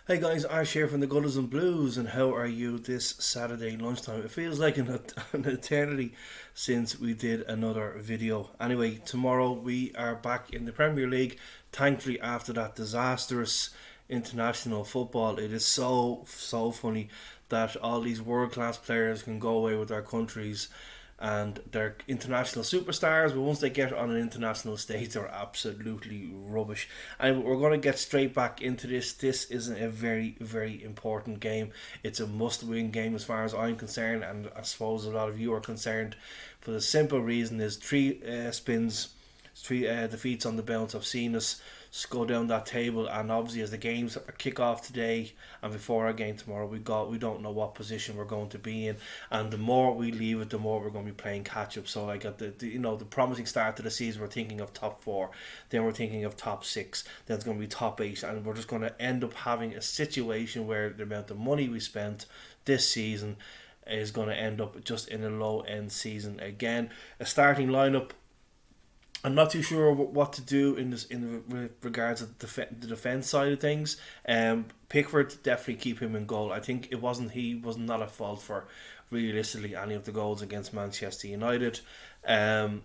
Hey guys, Ash here from the Gutters and Blues, and how are you this Saturday lunchtime? It feels like an eternity since we did another video. Anyway, tomorrow we are back in the Premier League. Thankfully, after that disastrous international football, it is so funny that all these world class players can go away with their countries and they're international superstars, but once they get on an international stage, they're absolutely rubbish. And we're going to get straight back into this. This is a very important game. It's a must-win game as far as I'm concerned, and I suppose a lot of you are concerned. For the simple reason is three defeats on the bounce have seen us go down that table, and obviously as the games kick off today and before our game tomorrow, we don't know what position we're going to be in, and the more we leave it, the more we're going to be playing catch up. So like at the promising start to the season, we're thinking of top four, then we're thinking of top six, then it's going to be top eight, and we're just going to end up having a situation where the amount of money we spent this season is going to end up just in a low end season again. A starting lineup, I'm not too sure what to do in regards of the defense side of things. Pickford, definitely keep him in goal. I think he was not at fault for realistically any of the goals against Manchester United, um,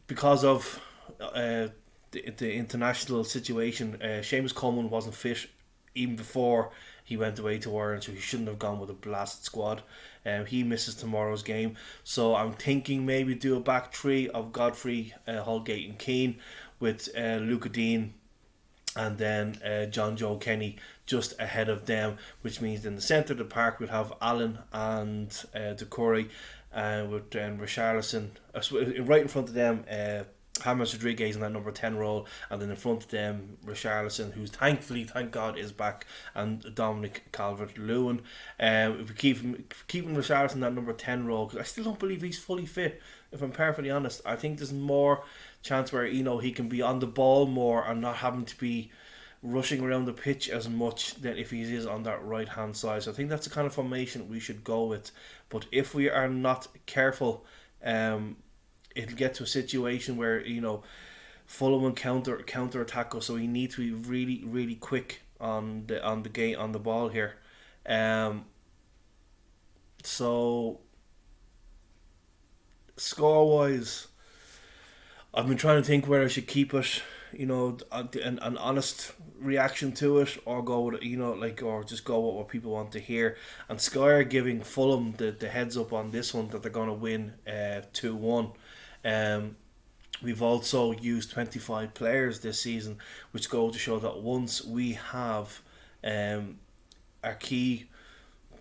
because of the international situation. Seamus Coleman wasn't fit even before he went away to Ireland, so he shouldn't have gone with a blasted squad. He misses tomorrow's game, so I'm thinking maybe do a back three of Godfrey, Holgate, and Keane with Luca Dean and then John Joe Kenny just ahead of them, which means in the centre of the park we'll have Allen and Decore, with Richarlison right in front of them. James Rodriguez in that number 10 role, and then in front of them Richarlison, who's thankfully, thank God, is back, and Dominic Calvert-Lewin. If we keeping Richarlison in that number 10 role, because I still don't believe he's fully fit, if I'm perfectly honest. I think there's more chance where he can be on the ball more and not having to be rushing around the pitch as much than if he is on that right hand side. So I think that's the kind of formation we should go with. But if we are not careful, it'll get to a situation where Fulham will counter attack us. So we need to be really quick on the ball here. So score wise, I've been trying to think where I should keep it. An honest reaction to it, or go with or just go with what people want to hear. And Sky are giving Fulham the heads up on this one that they're going to win 2-1. We've also used 25 players this season, which go to show that once we have our key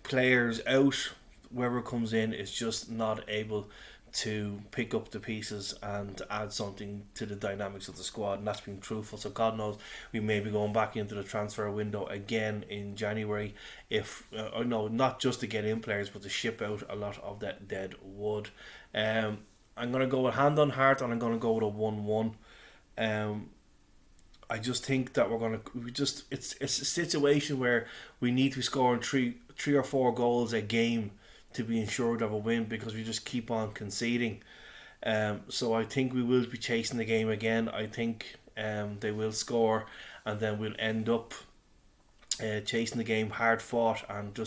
players out, whoever comes in is just not able to pick up the pieces and add something to the dynamics of the squad, and that's been truthful. So God knows we may be going back into the transfer window again in January, if no, not just to get in players, but to ship out a lot of that dead wood. I'm going to go with hand on heart, and I'm going to go with a 1-1. I just think that it's a situation where we need to be scoring three or four goals a game to be ensured of a win, because we just keep on conceding. So I think we will be chasing the game again. I think they will score, and then we'll end up chasing the game, hard fought, and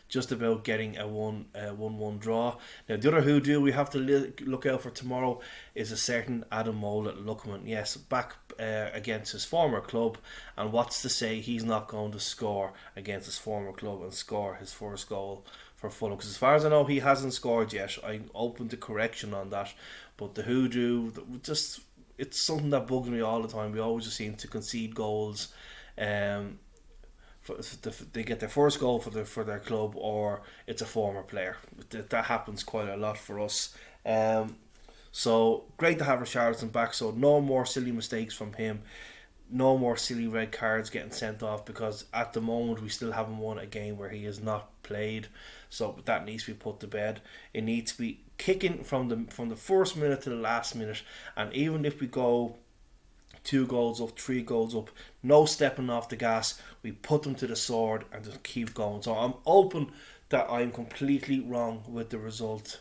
just about getting a 1-1 draw. Now the other hoodoo we have to look out for tomorrow is a certain Adam Mola Luckman. Yes, back against his former club, and what's to say he's not going to score against his former club and score his first goal for Fulham? Because as far as I know, he hasn't scored yet. I'm open to correction on that, but the hoodoo, it's something that bugs me all the time. We always just seem to concede goals. They get their first goal for their club, or it's a former player. That happens quite a lot for us. So great to have Richarlison back. So no more silly mistakes from him. No more silly red cards getting sent off, because at the moment we still haven't won a game where he has not played. So that needs to be put to bed. It needs to be kicking from the first minute to the last minute, and even if we go 2 goals up, 3 goals up, no stepping off the gas. We put them to the sword and just keep going. So I'm open that I'm completely wrong with the result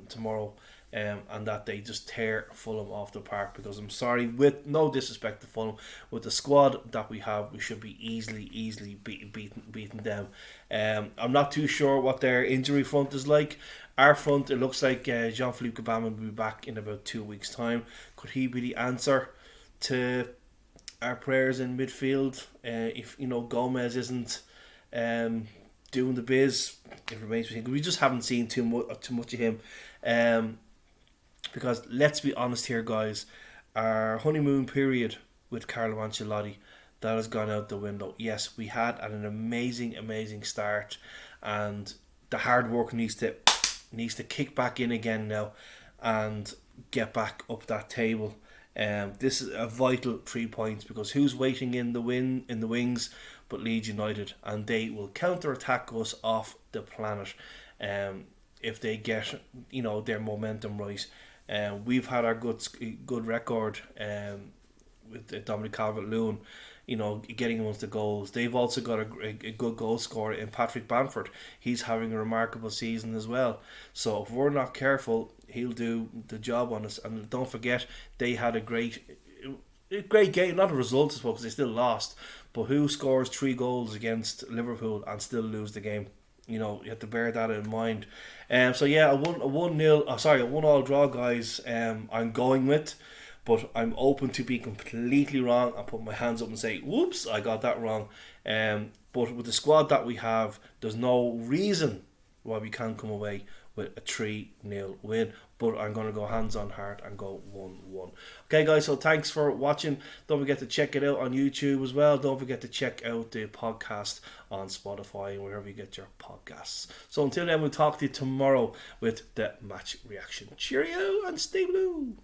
tomorrow, and that they just tear Fulham off the park. Because I'm sorry, with no disrespect to Fulham, with the squad that we have, we should be easily beating them. I'm not too sure what their injury front is like. Our front, it looks like Jean-Philippe Gbamin will be back in about 2 weeks' time. Could he be the answer to our players in midfield? If Gomez isn't doing the biz, it remains to be seen. We just haven't seen too much of him. Because let's be honest here, guys, our honeymoon period with Carlo Ancelotti, that has gone out the window. Yes, we had an amazing start, and the hard work needs to kick back in again now, and get back up that table. This is a vital 3 points, because who's waiting in the wings but Leeds United, and they will counter attack us off the planet. If they get their momentum right. We've had our good record with Dominic Calvert-Lewin, getting amongst the goals. They've also got a good goal scorer in Patrick Bamford. He's having a remarkable season as well. So if we're not careful, he'll do the job on us. And don't forget, they had a great game. Not a result, I suppose, because they still lost. But who scores 3 goals against Liverpool and still lose the game? You have to bear that in mind. So yeah, a 1-1 draw, guys. I'm going with, but I'm open to be completely wrong. I'll put my hands up and say, "Whoops, I got that wrong." But with the squad that we have, there's no reason why we can't come away with a 3-0 win. But I'm going to go hands on heart and go 1-1. Okay, guys, so thanks for watching. Don't forget to check it out on YouTube as well. Don't forget to check out the podcast on Spotify and wherever you get your podcasts. So until then, we'll talk to you tomorrow with the match reaction. Cheerio and stay blue.